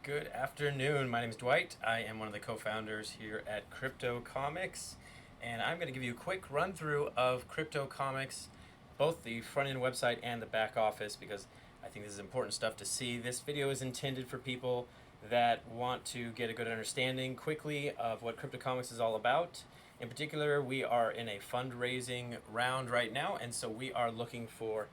Good afternoon. My name is Dwight. I am one of the co-founders here at CryptoComics, and I'm going to give you a quick run through of CryptoComics, both the front end website and the back office, because I think this is important stuff to see. This video is intended for people that want to get a good understanding quickly of what CryptoComics is all about. In particular, we are in a fundraising round right now, and so we are looking for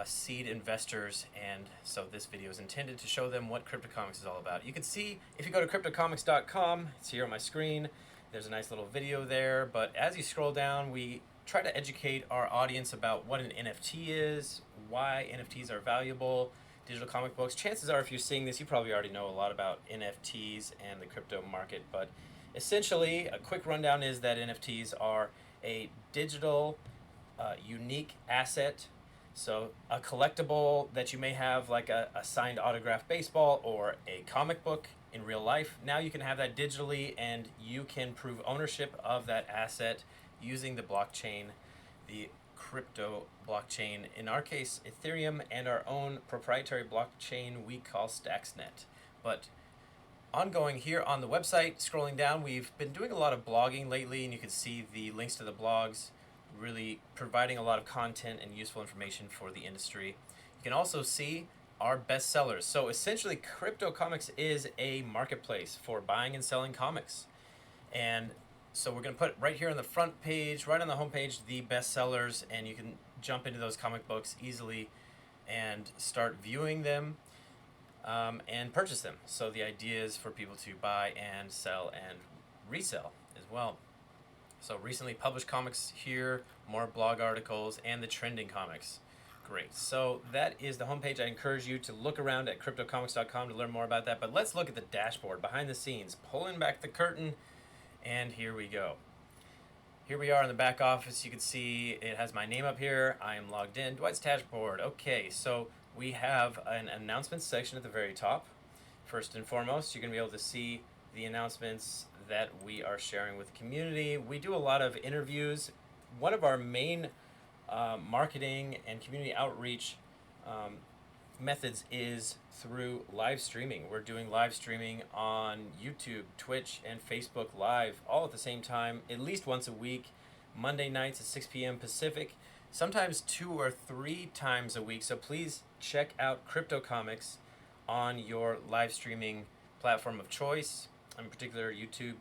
seed investors, and so this video is intended to show them what CryptoComics is all about. You can see if you go to CryptoComics.com, it's here on my screen, there's a nice little video there, but as you scroll down, we try to educate our audience about what an NFT is, why NFTs are valuable, digital comic books. Chances are if you're seeing this, you probably already know a lot about NFTs and the crypto market, but essentially a quick rundown is that NFTs are a digital unique asset. So a collectible that you may have, like a signed autographed baseball or a comic book in real life, now you can have that digitally and you can prove ownership of that asset using the blockchain, the crypto blockchain, in our case Ethereum, and our own proprietary blockchain we call Stacksnet. But ongoing here on the website, scrolling down, we've been doing a lot of blogging lately, and you can see the links to the blogs, really providing a lot of content and useful information for the industry. You can also see our best sellers. So essentially, CryptoComics is a marketplace for buying and selling comics. And so we're going to put right here on the front page, right on the home page, the best sellers, and you can jump into those comic books easily and start viewing them and purchase them. So the idea is for people to buy and sell and resell as well. So recently published comics here, more blog articles, and the trending comics. Great. So that is the homepage. I encourage you to look around at CryptoComics.com to learn more about that. But let's look at the dashboard, behind the scenes, pulling back the curtain, and here we go. Here we are in the back office. You can see it has my name up here. I am logged in. Dwight's dashboard. Okay, so we have an announcements section at the very top. First and foremost, you're going to be able to see the announcements that we are sharing with the community. We do a lot of interviews. One of our main marketing and community outreach methods is through live streaming. We're doing live streaming on YouTube, Twitch, and Facebook Live all at the same time, at least once a week, Monday nights at 6 p.m. Pacific, sometimes 2 or 3 times a week. So please check out CryptoComics on your live streaming platform of choice. In particular, YouTube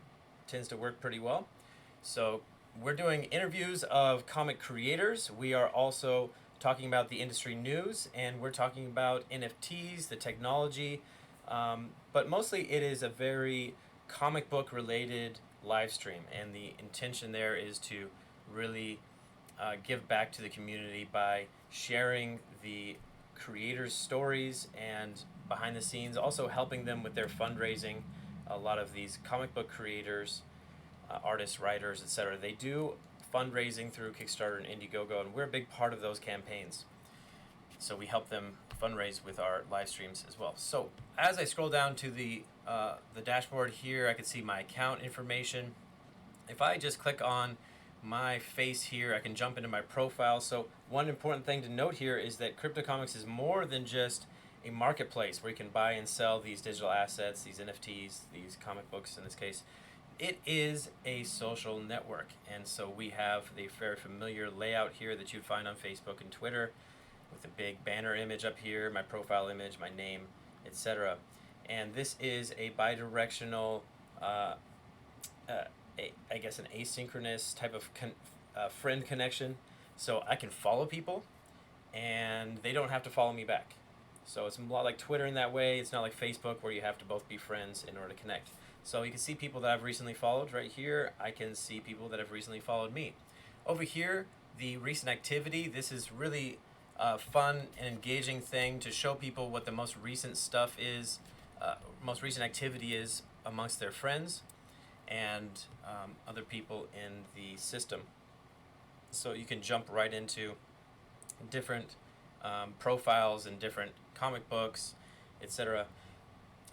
tends to work pretty well. So we're doing interviews of comic creators. We are also talking about the industry news, and we're talking about NFTs, the technology, but mostly it is a very comic book related live stream, and the intention there is to really give back to the community by sharing the creators' stories and behind the scenes, also helping them with their fundraising. A lot of these comic book creators, artists, writers, etc., they do fundraising through Kickstarter and Indiegogo, and we're a big part of those campaigns. So we help them fundraise with our live streams as well. So as I scroll down to the dashboard here, I can see my account information. If I just click on my face here, I can jump into my profile. So one important thing to note here is that CryptoComics is more than just a marketplace where you can buy and sell these digital assets, these NFTs, these comic books in this case. It is a social network, and so we have the very familiar layout here that you'd find on Facebook and Twitter, with a big banner image up here, my profile image, my name, etc. And this is a bidirectional, I guess an asynchronous type of friend connection. So I can follow people, and they don't have to follow me back. So it's a lot like Twitter in that way. It's not like Facebook where you have to both be friends in order to connect. So you can see people that I've recently followed right here. I can see people that have recently followed me. Over here, the recent activity. This is really a fun and engaging thing to show people what the most recent stuff is, most recent activity is amongst their friends and other people in the system. So you can jump right into different profiles and different comic books, etc.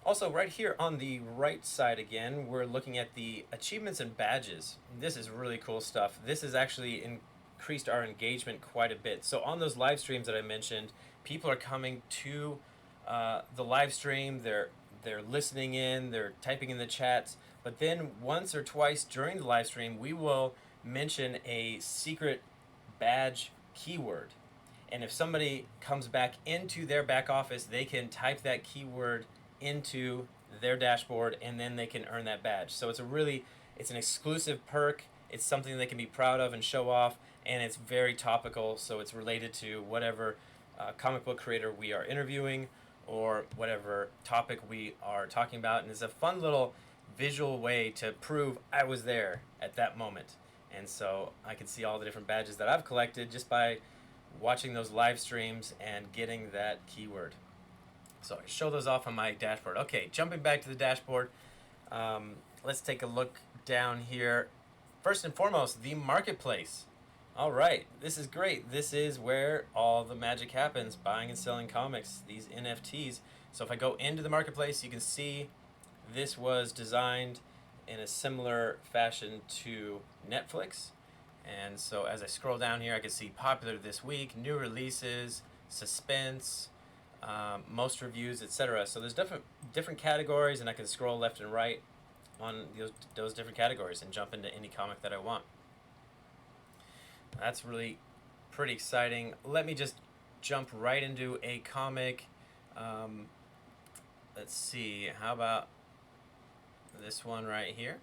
Also, right here on the right side again, we're looking at the achievements and badges. This is really cool stuff. This has actually increased our engagement quite a bit. So on those live streams that I mentioned, people are coming to the live stream. They're they're listening in, they're typing in the chats. But then once or twice during the live stream, we will mention a secret badge keyword. And if somebody comes back into their back office, they can type that keyword into their dashboard, and then they can earn that badge. So it's an exclusive perk. It's something they can be proud of and show off, and it's very topical. So it's related to whatever comic book creator we are interviewing or whatever topic we are talking about. And it's a fun little visual way to prove I was there at that moment. And so I can see all the different badges that I've collected just by watching those live streams and getting that keyword. So I show those off on my dashboard. Okay, jumping back to the dashboard, let's take a look down here. First and foremost, the marketplace. All right, this is great. This is where all the magic happens, buying and selling comics, these NFTs. So if I go into the marketplace, you can see this was designed in a similar fashion to Netflix. And so as I scroll down here, I can see popular this week, new releases, suspense, most reviews, etc. So there's different categories, and I can scroll left and right on those different categories and jump into any comic that I want. That's really pretty exciting. Let me just jump right into a comic. Let's see, how about this one right here?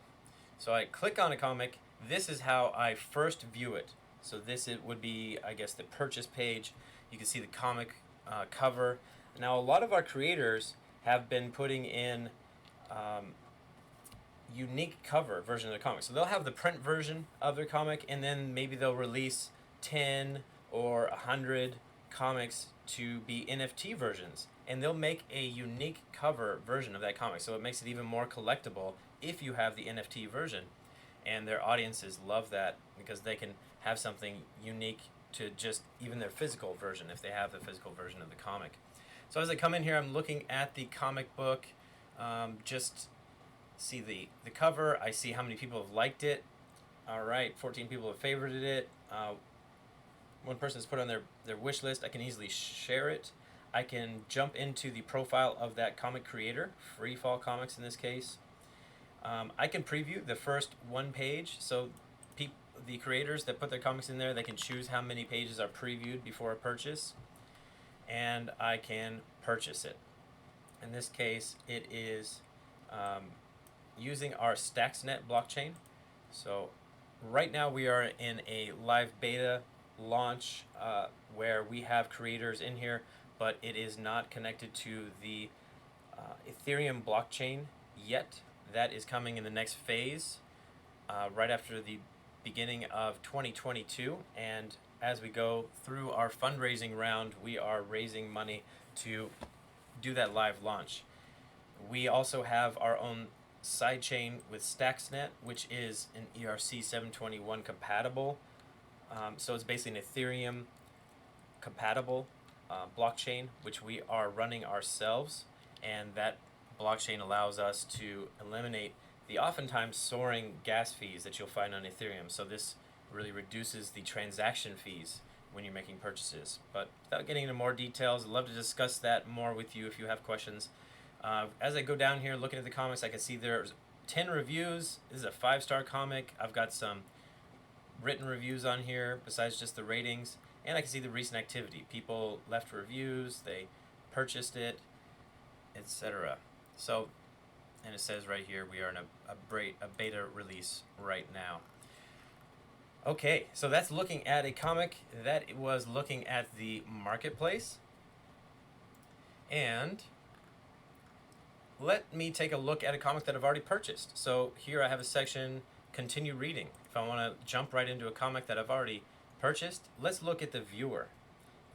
So I click on a comic. This is how I first view it. So it would be, I guess, the purchase page. You can see the comic cover. Now, a lot of our creators have been putting in unique cover version of the comic. So they'll have the print version of their comic, and then maybe they'll release 10 or 100 comics to be NFT versions. And they'll make a unique cover version of that comic. So it makes it even more collectible if you have the NFT version. And their audiences love that because they can have something unique to just even their physical version if they have the physical version of the comic. So as I come in here, I'm looking at the comic book, just see the cover. I see how many people have liked it. All right, 14 people have favorited it. One person has put on their wish list. I can easily share it. I can jump into the profile of that comic creator, Free Fall Comics in this case. I can preview the first one page, so the creators that put their comics in there, they can choose how many pages are previewed before a purchase, and I can purchase it. In this case, it is using our StacksNet blockchain. So right now we are in a live beta launch where we have creators in here, but it is not connected to the Ethereum blockchain yet. That is coming in the next phase, right after the beginning of 2022. And as we go through our fundraising round, we are raising money to do that live launch. We also have our own sidechain with StacksNet, which is an ERC 721 compatible. So it's basically an Ethereum compatible blockchain, which we are running ourselves. And that blockchain allows us to eliminate the oftentimes soaring gas fees that you'll find on Ethereum. So this really reduces the transaction fees when you're making purchases. But without getting into more details, I'd love to discuss that more with you if you have questions. As I go down here looking at the comics, I can see there's 10 reviews. This is a 5-star comic. I've got some written reviews on here besides just the ratings. And I can see the recent activity. People left reviews, they purchased it, etc. So, and it says right here we are in a beta release right now. Okay, so that's looking at a comic. That was looking at the marketplace. And let me take a look at a comic that I've already purchased. So here I have a section, continue reading. If I want to jump right into a comic that I've already purchased, let's look at the viewer.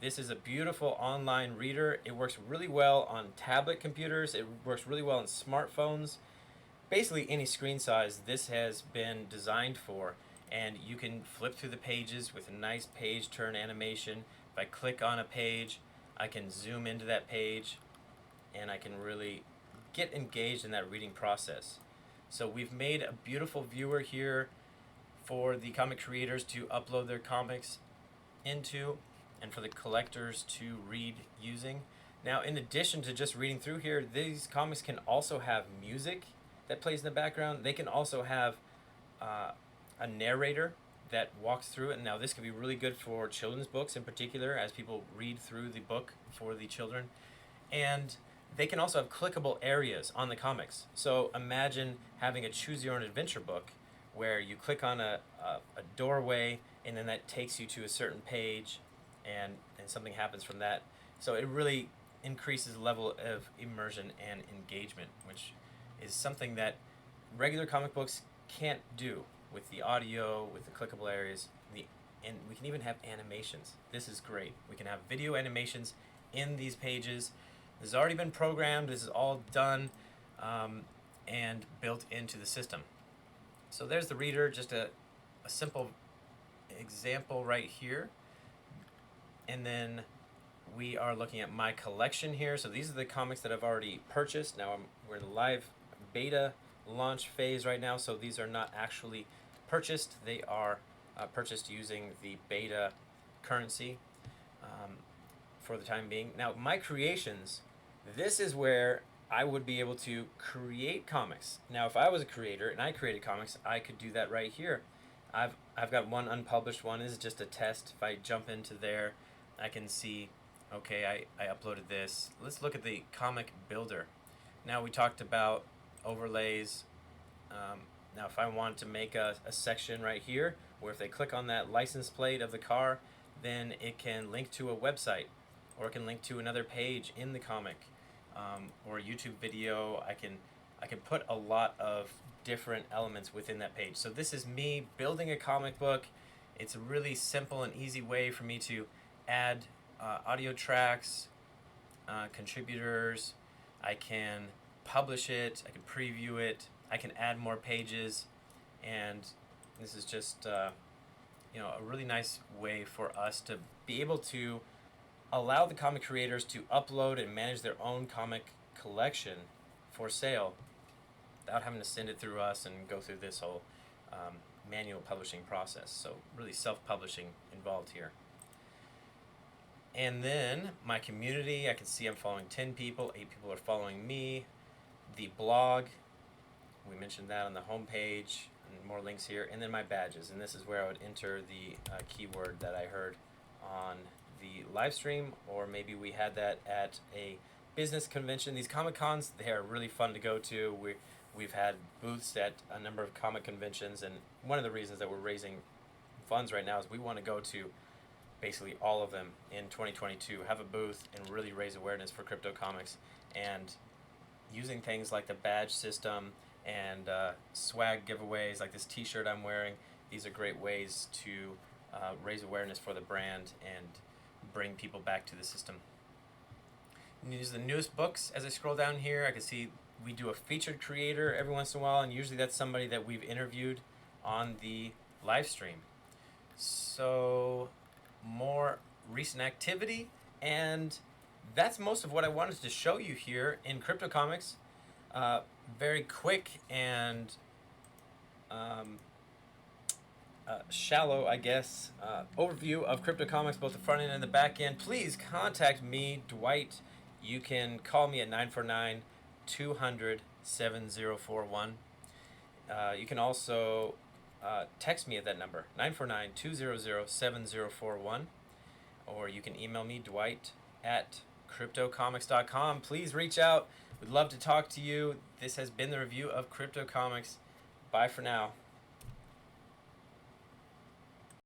This is a beautiful online reader. It works really well on tablet computers. It works really well on smartphones. Basically any screen size this has been designed for. And you can flip through the pages with a nice page turn animation. If I click on a page, I can zoom into that page and I can really get engaged in that reading process. So we've made a beautiful viewer here for the comic creators to upload their comics into, and for the collectors to read using. Now, in addition to just reading through here, these comics can also have music that plays in the background. They can also have a narrator that walks through it. Now, this could be really good for children's books in particular, as people read through the book for the children. And they can also have clickable areas on the comics. So imagine having a choose your own adventure book where you click on a doorway, and then that takes you to a certain page, and something happens from that. So it really increases the level of immersion and engagement, which is something that regular comic books can't do with the audio, with the clickable areas, and we can even have animations. This is great. We can have video animations in these pages. This has already been programmed. This is all done and built into the system. So there's the reader, just a simple example right here. And then we are looking at my collection here. So these are the comics that I've already purchased. Now we're in the live beta launch phase right now, so these are not actually purchased. They are purchased using the beta currency for the time being. Now my creations, this is where I would be able to create comics. Now if I was a creator and I created comics, I could do that right here. I've got one unpublished one. This is just a test. If I jump into there, I can see, okay, I uploaded this. Let's look at the comic builder. Now we talked about overlays. Now if I want to make a section right here where if they click on that license plate of the car, then it can link to a website, or it can link to another page in the comic, or a YouTube video. I can put a lot of different elements within that page. So this is me building a comic book. It's a really simple and easy way for me to add audio tracks, contributors. I can publish it, I can preview it, I can add more pages, and this is just a really nice way for us to be able to allow the comic creators to upload and manage their own comic collection for sale without having to send it through us and go through this whole manual publishing process. So really self-publishing involved here. And then my community, I can see I'm following 10 people, 8 people are following me. The blog, we mentioned that on the home page, and more links here. And then my badges, and this is where I would enter the keyword that I heard on the live stream, or maybe we had that at a business convention. These Comic Cons, they are really fun to go to. We've had booths at a number of comic conventions, and one of the reasons that we're raising funds right now is we want to go to basically all of them in 2022, have a booth and really raise awareness for crypto comics, and using things like the badge system and swag giveaways like this t-shirt I'm wearing. These are great ways to raise awareness for the brand and bring people back to the system. And these are the newest books. As I scroll down here, I can see we do a featured creator every once in a while, and usually that's somebody that we've interviewed on the live stream. So more recent activity, and that's most of what I wanted to show you here in CryptoComics. Very quick and shallow, I guess, overview of CryptoComics, both the front end and the back end. Please contact me, Dwight. You can call me at 949-200-7041. You can also text me at that number, 949-200-7041. Or you can email me, Dwight at CryptoComics.com. Please reach out. We'd love to talk to you. This has been the review of CryptoComics. Bye for now.